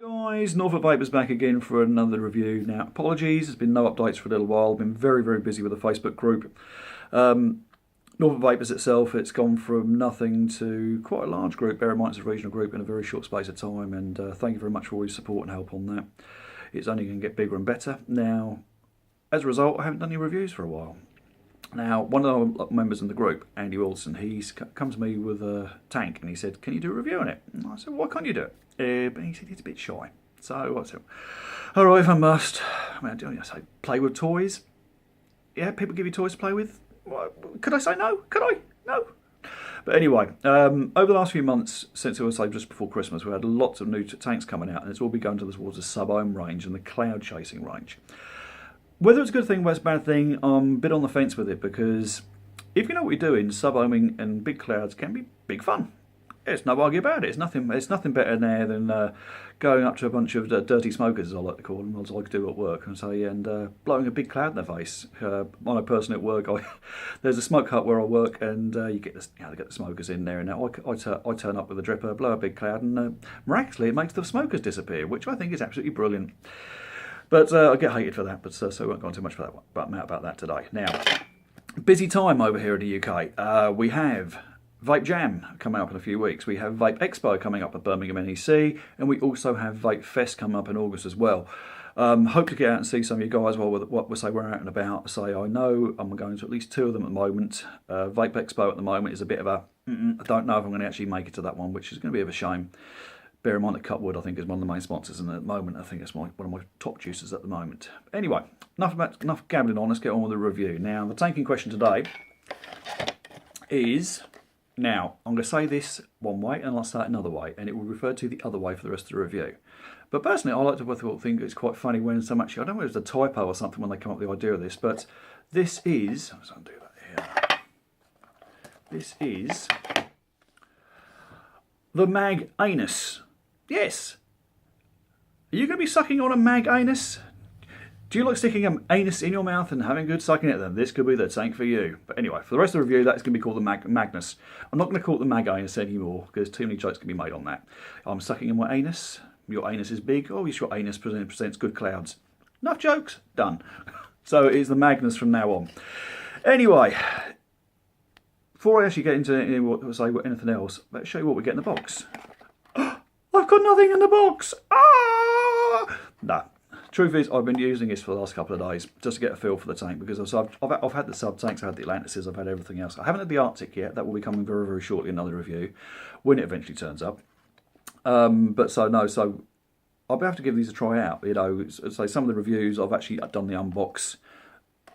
Guys, Norfolk Vapour's back again for another review. Now, apologies, there's been no updates for a little while. I've been very busy with the Facebook group. Norfolk Vapours itself, it's gone from nothing to quite a large group. Bear in mind it's a regional group in a very short space of time, and thank you very much for all your support and help on that. It's only going to get bigger and better. Now, as a result, I haven't done any reviews for a while. Now, one of the members in the group, Andy Wilson, he's come to me with a tank and he said, "Can you do a review on it?" And I said, "Why can't you do it?" But he said he's a bit shy. So I said, "All right, if I must." I mean, I say, play with toys. Yeah, people give you toys to play with. Could I say no? Could I? No. But anyway, over the last few months, since it was just before Christmas, we had lots of new tanks coming out, and it's all been going towards the sub-ohm range and the cloud chasing range. Whether it's a good thing or it's a bad thing, I'm a bit on the fence with it, because if you know what you're doing, sub-ohming and big clouds can be big fun. There's no argue about it. It's nothing better there than going up to a bunch of dirty smokers, as I like to call them, as I like to do at work, and blowing a big cloud in their face. I know personally at work, there's a smoke hut where I work, and you get they get the smokers in there, and I turn up with a dripper, blow a big cloud, and miraculously it makes the smokers disappear, which I think is absolutely brilliant. But I get hated for that, so I won't go on too much about that today. Now, busy time over here in the UK. We have Vape Jam coming up in a few weeks. We have Vape Expo coming up at Birmingham NEC, and we also have Vape Fest coming up in August as well. Hope to get out and see some of you guys while we're out and about. I know I'm going to at least two of them at the moment. Vape Expo at the moment is a bit of a, I don't know if I'm going to actually make it to that one, which is going to be a bit of a shame. Bear in mind that Cutwood, I think, is one of the main sponsors, and at the moment, I think it's one of my top juicers at the moment. Anyway, enough gabbling on. Let's get on with the review. Now, the tank in question today is... Now, I'm going to say this one way, and I'll say it another way, and it will refer to the other way for the rest of the review. But personally, I like to think it's quite funny when some actually, I don't know if it's a typo or something when they come up with the idea of this, but this is... Let's undo that here. This is the MAGANUS. Yes. Are you going to be sucking on a MAGANUS? Do you like sticking an anus in your mouth and having good sucking it? Then this could be the tank for you. But anyway, for the rest of the review, that's going to be called the Magnus. I'm not going to call it the MAGANUS anymore, because too many jokes can be made on that. I'm sucking in my anus. Your anus is big. Oh, yes, your anus presents good clouds. Enough jokes. Done. So it's the Magnus from now on. Anyway, before I actually get into anything else, let's show you what we get in the box. I've got nothing in the box. Ah! No. Truth is, I've been using this for the last couple of days just to get a feel for the tank, because I've had the sub-tanks, I've had the Atlantises, I've had everything else. I haven't had the Arctic yet. That will be coming very shortly, another review, when it eventually turns up. So I'll have to give these a try out. You know, so some of the reviews, I've actually done the unbox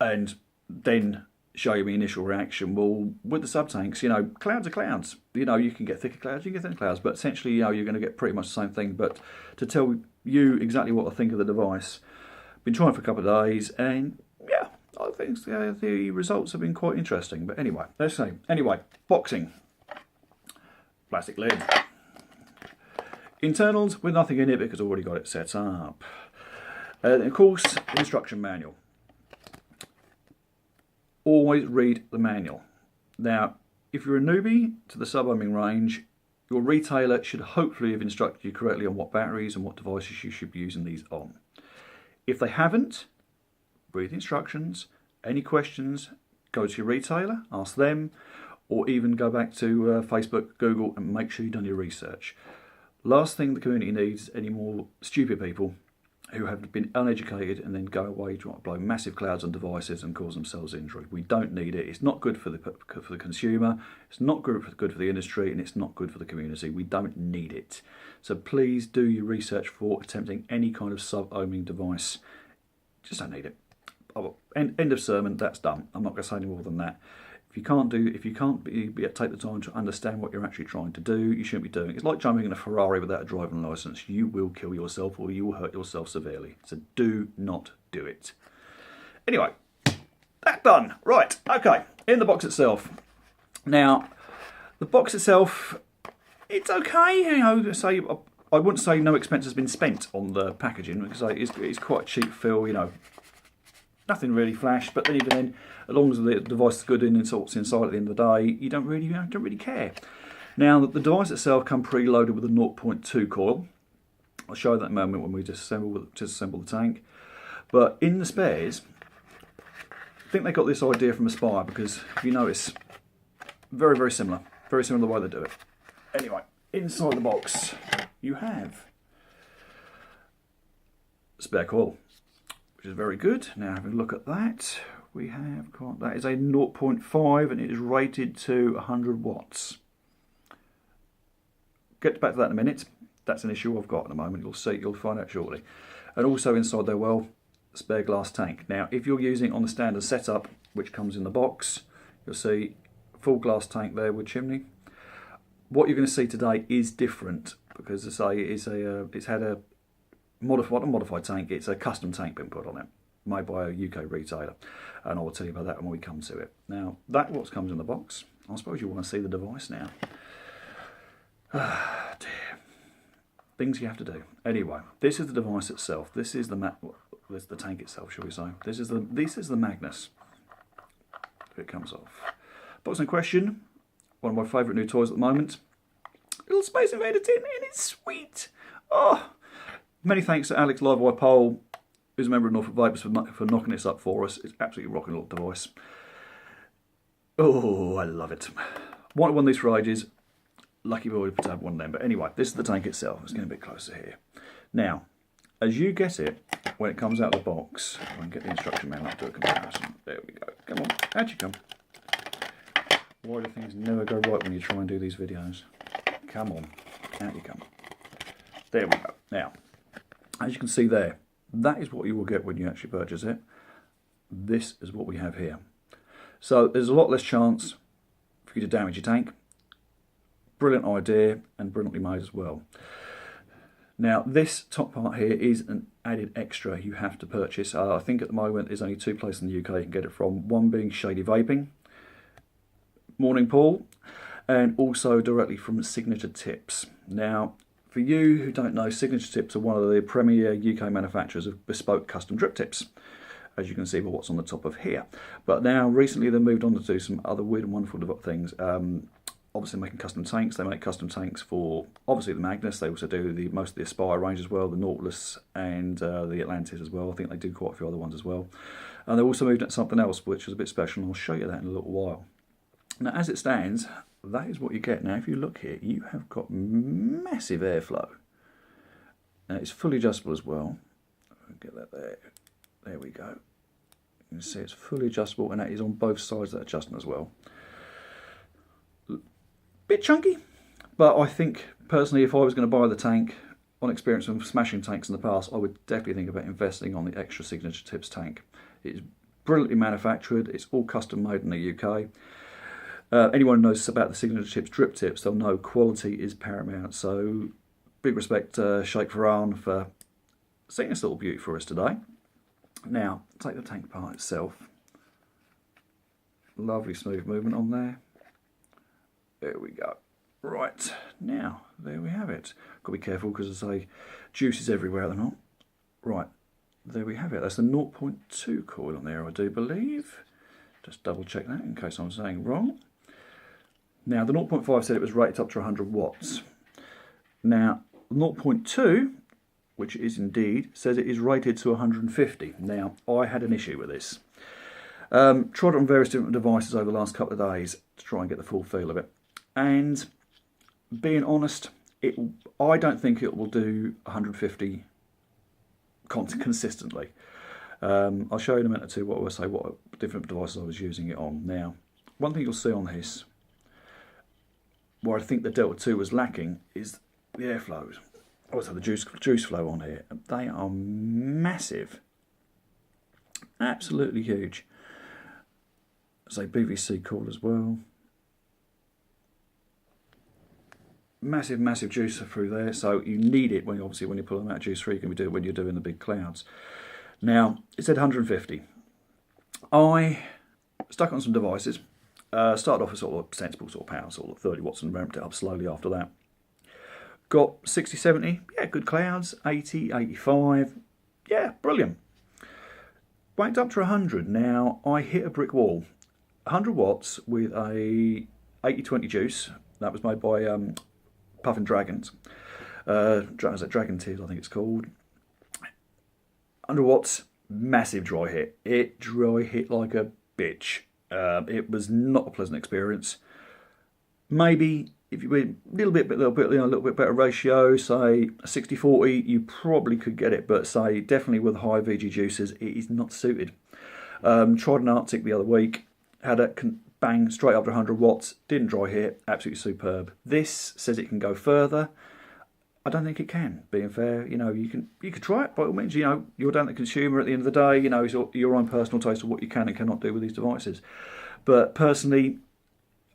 and then show you my initial reaction. Well, with the sub-tanks, you know, clouds are clouds. You know, you can get thicker clouds, you can get thinner clouds, but essentially, you know, you're going to get pretty much the same thing. But to tell you exactly what I think of the device, been trying for a couple of days, and yeah, I think the results have been quite interesting. But anyway, let's see. Anyway, boxing. Plastic lid. Internals with nothing in it because I've already got it set up. And of course, instruction manual. Always read the manual. Now, if you're a newbie to the sub-ohming range, your retailer should hopefully have instructed you correctly on what batteries and what devices you should be using these on. If they haven't, read the instructions. Any questions, go to your retailer, ask them, or even go back to Facebook, Google, and make sure you've done your research. Last thing the community needs is any more stupid people who have been uneducated and then go away to blow massive clouds on devices and cause themselves injury. We don't need it. It's not good for the consumer, it's not good for the industry, and it's not good for the community. We don't need it. So please do your research for attempting any kind of sub-ohming device. Just don't need it. Oh, end of sermon, that's done. I'm not going to say any more than that. If you can't take the time to understand what you're actually trying to do, you shouldn't be doing it. It's like jumping in a Ferrari without a driving licence. You will kill yourself, or you will hurt yourself severely. So do not do it. Anyway, that done. Right, okay, in the box itself. Now, the box itself, it's okay. You know, I wouldn't say no expense has been spent on the packaging, because it's quite a cheap feel, you know. Nothing really flash, but then even then, as long as the device is good and it's what's inside at the end of the day, you don't really care. Now, the device itself comes preloaded with a 0.2 coil. I'll show you that in a moment when we disassemble the tank. But in the spares, I think they got this idea from Aspire, because if you notice, very, very similar to the way they do it. Anyway, inside the box, you have spare coil, which is very good. Now having a look at that, we have got, that is a 0.5 and it is rated to 100 watts. Get back to that in a minute. That's an issue I've got at the moment. You'll see, you'll find out shortly. And also inside there, well, spare glass tank. Now, if you're using it on the standard setup, which comes in the box, you'll see full glass tank there with chimney. What you're going to see today is different because, as I say, it's had a modified tank. It's a custom tank been put on it, made by a UK retailer, and I will tell you about that when we come to it. Now, that's what comes in the box. I suppose you want to see the device now. Ah, dear. Things you have to do. Anyway, this is the device itself. This is the tank itself, shall we say? This is the Magnus. It comes off. Box in question. One of my favourite new toys at the moment. Little Space Invader tin, and it's sweet. Oh, many thanks to Alex Livewire Pole, who's a member of Norfolk Vapors, for knocking this up for us. It's absolutely rocking little device. Oh, I love it. Wanted one of these for ages. Lucky boy to have one of them. But anyway, this is the tank itself. Let's get a bit closer here. Now, as you get it, when it comes out of the box, I can get the instruction manual up to a comparison. There we go. Come on, out you come. Why do things never go right when you try and do these videos? Come on, out you come. There we go. Now, as you can see there, that is what you will get when you actually purchase it. This is what we have here. So there's a lot less chance for you to damage your tank. Brilliant idea and brilliantly made as well. Now this top part here is an added extra you have to purchase. I think at the moment there's only two places in the UK you can get it from. One being Shady Vaping, Morning Paul, and also directly from Signature Tips. Now for you who don't know, Signature Tips are one of the premier UK manufacturers of bespoke custom drip tips, as you can see by what's on the top of here. But now recently they've moved on to do some other weird and wonderful things. Obviously making custom tanks. They make custom tanks for obviously the Magnus. They also do most of the Aspire range as well, the Nautilus and the Atlantis as well. I think they do quite a few other ones as well. And they also moved into something else which is a bit special, and I'll show you that in a little while. Now as it stands, that is what you get. Now if you look here, you have got massive airflow. Now it's fully adjustable as well. I'll get that there. There we go. You can see it's fully adjustable, and that is on both sides of that adjustment as well. Bit chunky, but I think personally if I was going to buy the tank, on experience of smashing tanks in the past, I would definitely think about investing on the extra Signature Tips tank. It's brilliantly manufactured, it's all custom made in the UK. Anyone who knows about the Signature Tips drip tips, they'll know quality is paramount. So big respect to Sheikh Farhan for seeing this little beauty for us today. Now take the tank part itself. Lovely smooth movement on there. There we go. Right, now, there we have it. Got to be careful because as I say, juice is everywhere at the moment. Right, there we have it. That's the 0.2 coil on there, I do believe. Just double check that in case I'm saying wrong. Now, the 0.5 said it was rated up to 100 watts. Now, 0.2, which is indeed, says it is rated to 150. Now, I had an issue with this. Tried it on various different devices over the last couple of days to try and get the full feel of it. And being honest, I don't think it will do 150 consistently. I'll show you in a minute or two what different devices I was using it on. Now, one thing you'll see on this, where I think the Delta 2 was lacking, is the airflows. Also the juice flow on here. They are massive. Absolutely huge. Say BVC coil as well. Massive juicer through there, so you need it when you're pulling out juice through. You can do it when you're doing the big clouds. Now it said 150. I stuck on some devices. Started off with sort of sensible sort of power, sort of 30 watts, and ramped it up slowly after that. Got 60, 70, yeah, good clouds. 80, 85, yeah, brilliant. Went up to 100. Now I hit a brick wall. 100 watts with a 80-20 juice. That was made by Puffin Dragons. Dragon Tears, I think it's called. 100 watts, massive dry hit. It dry hit like a bitch. It was not a pleasant experience. Maybe if you were a little bit better ratio, say 60-40, you probably could get it. But say definitely with high VG juices, it is not suited. Tried an Arctic the other week, had a bang straight up to 100 watts, didn't dry hit, absolutely superb. This says it can go further. I don't think it can. Being fair, you could try it by all means. You're down to the consumer at the end of the day. It's your own personal taste of what you can and cannot do with these devices. But personally,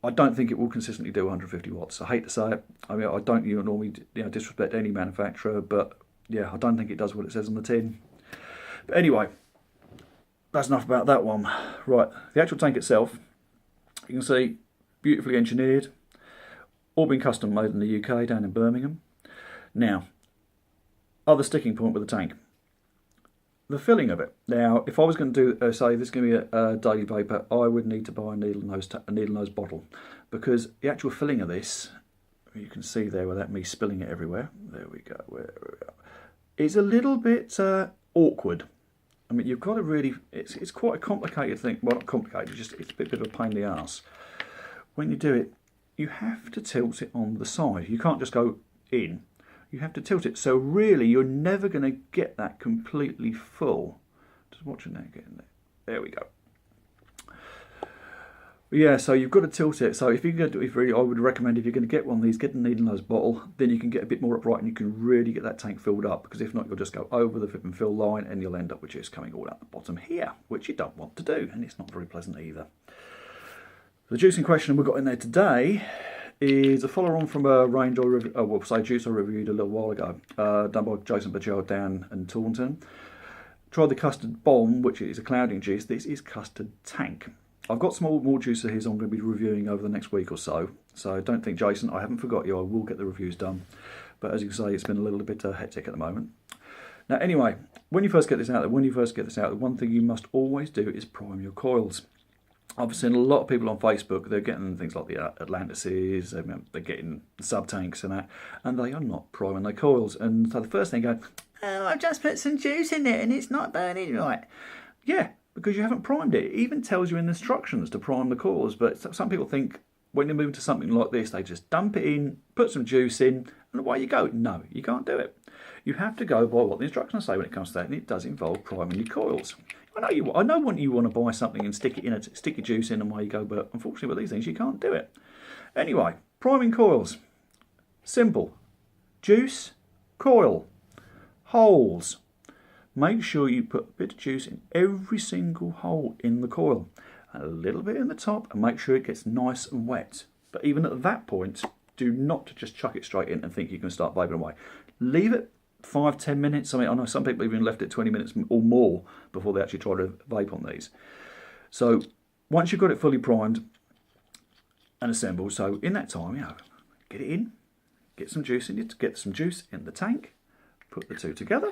I don't think it will consistently do 150 watts. I hate to say it. I mean, I don't normally disrespect any manufacturer, but yeah, I don't think it does what it says on the tin. But anyway, that's enough about that one. Right, the actual tank itself, you can see, beautifully engineered, all been custom made in the UK down in Birmingham. Now, other sticking point with the tank, the filling of it. Now, if I was going to do, say, this is going to be a daily vapor, I would need to buy a needle nose bottle, because the actual filling of this, you can see there without me spilling it everywhere. There we go. It's a little bit awkward. I mean, you've got to really. It's quite a complicated thing. Well, not complicated. It's a bit of a pain in the ass. When you do it, you have to tilt it on the side. You can't just go in. You have to tilt it. So really, you're never going to get that completely full. Just watching that getting there. There we go. Yeah, so you've got to tilt it. So if you're going to, I would recommend if you're going to get one of these, get the needle nose bottle. Then you can get a bit more upright and you can really get that tank filled up. Because if not, you'll just go over the flip and fill line and you'll end up with juice coming all out the bottom here, which you don't want to do, and it's not very pleasant either. The juice in question we've got in there today is a follow-on from a range juice I reviewed a little while ago, done by Jason Bajel down in Taunton. Tried the custard bomb, which is a clouding juice. This is custard tank. I've got some more juice of his I'm going to be reviewing over the next week or so. So don't think, Jason, I haven't forgot you. I will get the reviews done. But as you can say, it's been a little bit hectic at the moment. Now, anyway, when you first get this out, the one thing you must always do is prime your coils. I've seen a lot of people on Facebook, they're getting things like the Atlantises, they're getting the subtanks and that, and they are not priming their coils. And so the first thing go, oh, I've just put some juice in it and it's not burning right. Yeah, because you haven't primed it. It even tells you in the instructions to prime the coils, but some people think when you move to something like this, they just dump it in, put some juice in, and away you go. No, you can't do it. You have to go by what the instructions say when it comes to that, and it does involve priming your coils. I know when you want to buy something and stick your juice in and away you go, but unfortunately with these things you can't do it. Anyway, priming coils. Simple. Juice, coil, holes. Make sure you put a bit of juice in every single hole in the coil. And a little bit in the top, and make sure it gets nice and wet. But even at that point, do not just chuck it straight in and think you can start vaping away. Leave it 5-10 minutes. I mean, I know some people even left it 20 minutes or more before they actually try to vape on these. So once you've got it fully primed and assembled, so in that time, get it in, get some juice in it, get some juice in the tank, put the two together,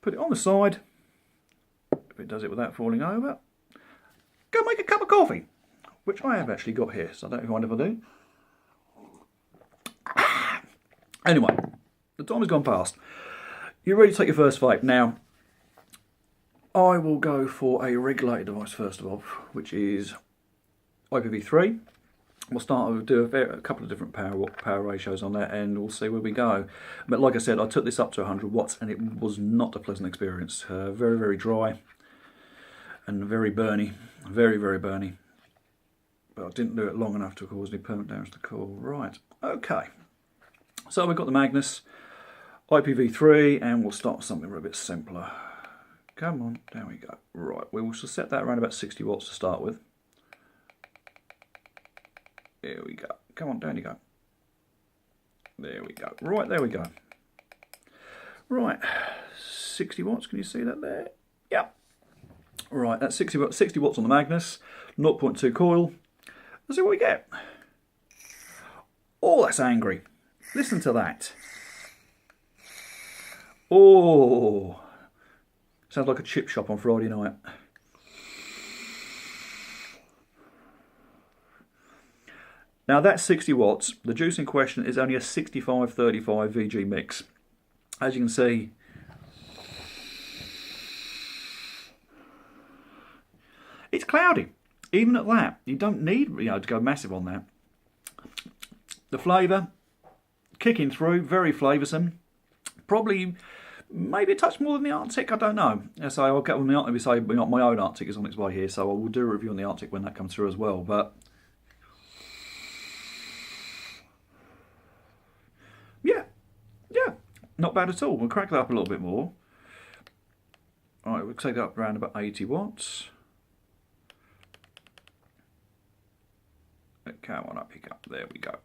put it on the side. If it does it without falling over, go make a cup of coffee, which I have actually got here, so I don't mind if I do. Anyway, the time has gone past. You're ready to take your first vape. Now, I will go for a regulated device first of all, which is IPv3. We'll start with do a couple of different power ratios on that, and we'll see where we go. But like I said, I took this up to 100 watts, and it was not a pleasant experience. Very, very dry and very burny, very, very burny. But I didn't do it long enough to cause any permanent damage to the coil. Right, okay. So we've got the Magnus IPv3, and we'll start with something a bit simpler. Come on, there we go. Right, we will set that around about 60 watts to start with. There we go. Come on, down you go. There we go. Right, there we go. Right, 60 watts, can you see that there? Yep. Right, that's 60 watts on the Magnus, 0.2 coil. Let's see what we get. Oh, that's angry. Listen to that. Oh, sounds like a chip shop on Friday night. Now that's 60 watts. The juice in question is only a 65-35 VG mix. As you can see, it's cloudy. Even at that, you don't need to go massive on that. The flavour, kicking through, very flavoursome. Probably, maybe a touch more than the Arctic, I don't know. So I'll get on the Arctic, say my own Arctic is on its way here, so I will do a review on the Arctic when that comes through as well. But yeah, not bad at all. We'll crack that up a little bit more. All right, we'll take that up around about 80 watts. Come on up, pick up. There we go.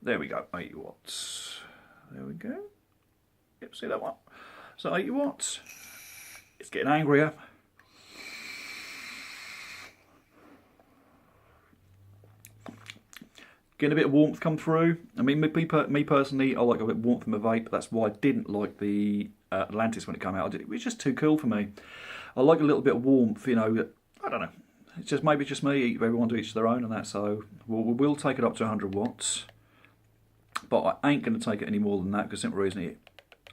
There we go, 80 watts. There we go. Yep, see that one? So 80 watts. It's getting angrier. Getting a bit of warmth come through. I mean, me personally, I like a bit of warmth in my vape. That's why I didn't like the Atlantis when it came out. It was just too cool for me. I like a little bit of warmth, you know. I don't know. It's just maybe just me. Everyone to each their own and that. So we'll take it up to 100 watts. But I ain't going to take it any more than that because simple reason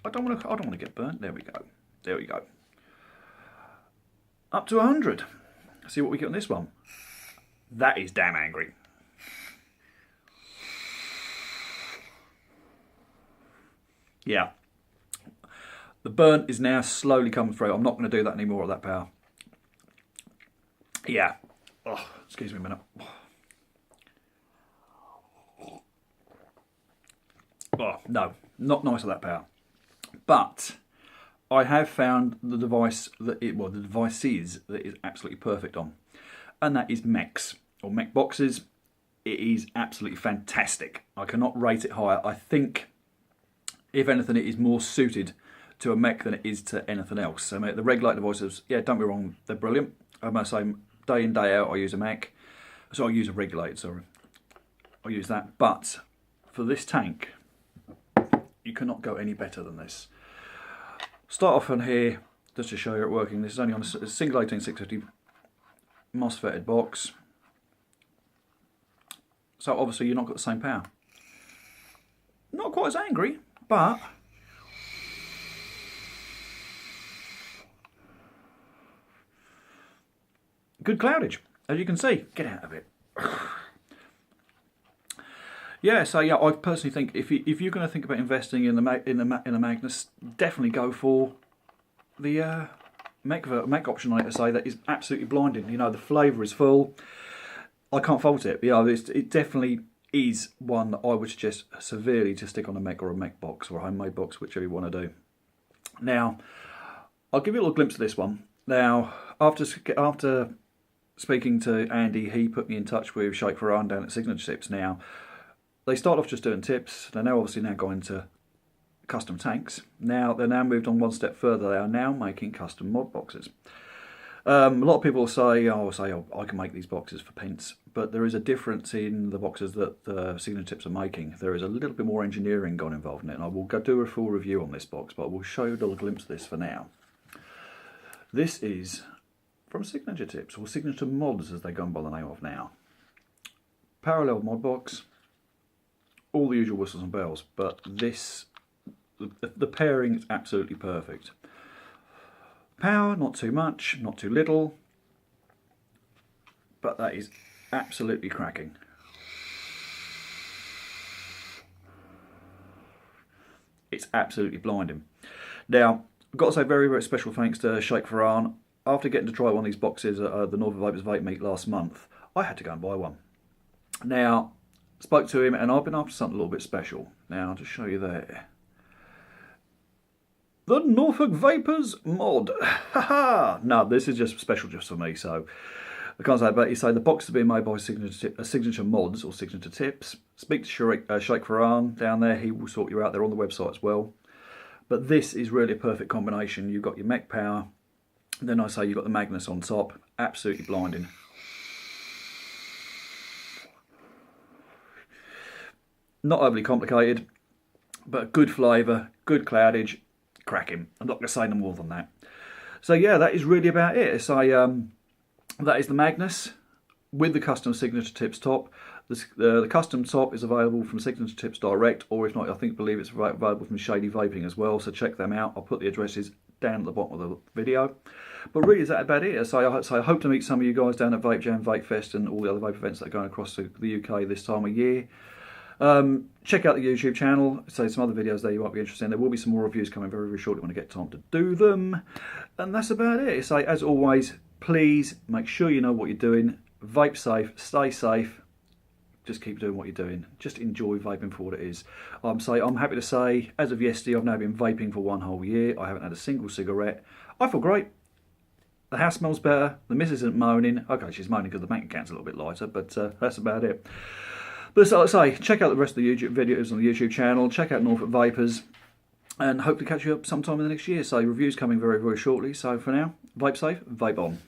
I don't want to get burnt. There we go. There we go. Up to 100. See what we get on this one. That is damn angry. Yeah. The burnt is now slowly coming through. I'm not going to do that anymore at that power. Yeah. Oh, excuse me a minute. Oh, no. Not nice at that power. But I have found the device the devices that is absolutely perfect on. And that is mechs or mech boxes. It is absolutely fantastic. I cannot rate it higher. I think, if anything, it is more suited to a mech than it is to anything else. I mean, the regulator devices, yeah, don't be wrong, they're brilliant. I must say, day in, day out, I use a mech. So I use a regulator, sorry. I use that. But for this tank, you cannot go any better than this. Start off on here, just to show you it working. This is only on a single 18650 MOSFETted box. So obviously you're not got the same power. Not quite as angry, but good cloudage, as you can see. Get out of it. Yeah, so yeah, I personally think if you're going to think about investing in the Magnus, definitely go for the mech option. Like I say, that is absolutely blinding. You know, the flavour is full. I can't fault it. You know, it definitely is one that I would suggest severely to stick on a mech or a mech box or a homemade box, whichever you want to do. Now, I'll give you a little glimpse of this one. Now, after speaking to Andy, he put me in touch with Sheikh Farhan down at Signature Tips. Now, they start off just doing tips. They're now obviously going to custom tanks. Now, they're now moved on one step further. They are now making custom mod boxes. A lot of people say, I can make these boxes for pence, but there is a difference in the boxes that the Signature Tips are making. There is a little bit more engineering gone involved in it, and I will go do a full review on this box, but I will show you a little glimpse of this for now. This is from Signature Tips, or Signature Mods as they go by the name of now. Parallel mod box, all the usual whistles and bells, but this, the pairing is absolutely perfect. Power, not too much, not too little, but that is absolutely cracking. It's absolutely blinding. Now, I've got to say very, very special thanks to Sheikh Farhan. After getting to try one of these boxes at the Norfolk Vapors Vape Meet last month, I had to go and buy one. Now, spoke to him and I've been after something a little bit special. Now, I'll just show you there. The Norfolk Vapors mod. Haha! No, this is just special just for me, so I can't say that, but you say the box is being made by Signature Mods or Signature Tips. Speak to Sheikh Farhan down there, he will sort you out. They're on the website as well. But this is really a perfect combination. You've got your mech power, then I say you've got the Magnus on top. Absolutely blinding. Not overly complicated, but good flavour, good cloudage, cracking. I'm not going to say no more than that. So yeah, that is really about it. It's That is the Magnus with the custom signature tips top. The custom top is available from Signature Tips Direct, or if not, I believe it's available from Shady Vaping as well, so check them out. I'll put the addresses down at the bottom of the video. But really, is that about it? So I hope to meet some of you guys down at Vape Jam, Vape Fest and all the other vape events that are going across the UK this time of year. Check out the YouTube channel, so some other videos there you might be interested in. There will be some more reviews coming very, very shortly when I get time to do them. And that's about it. So as always, please make sure you know what you're doing. Vape safe, stay safe. Just keep doing what you're doing. Just enjoy vaping for what it is. I'm happy to say, as of yesterday, I've now been vaping for 1 whole year. I haven't had a single cigarette. I feel great. The house smells better. The missus isn't moaning. Okay, she's moaning because the bank account's a little bit lighter, but that's about it. But so, like I say, check out the rest of the YouTube videos on the YouTube channel. Check out Norfolk Vapors, and hope to catch you up sometime in the next year. So reviews coming very, very shortly. So for now, vape safe, vape on.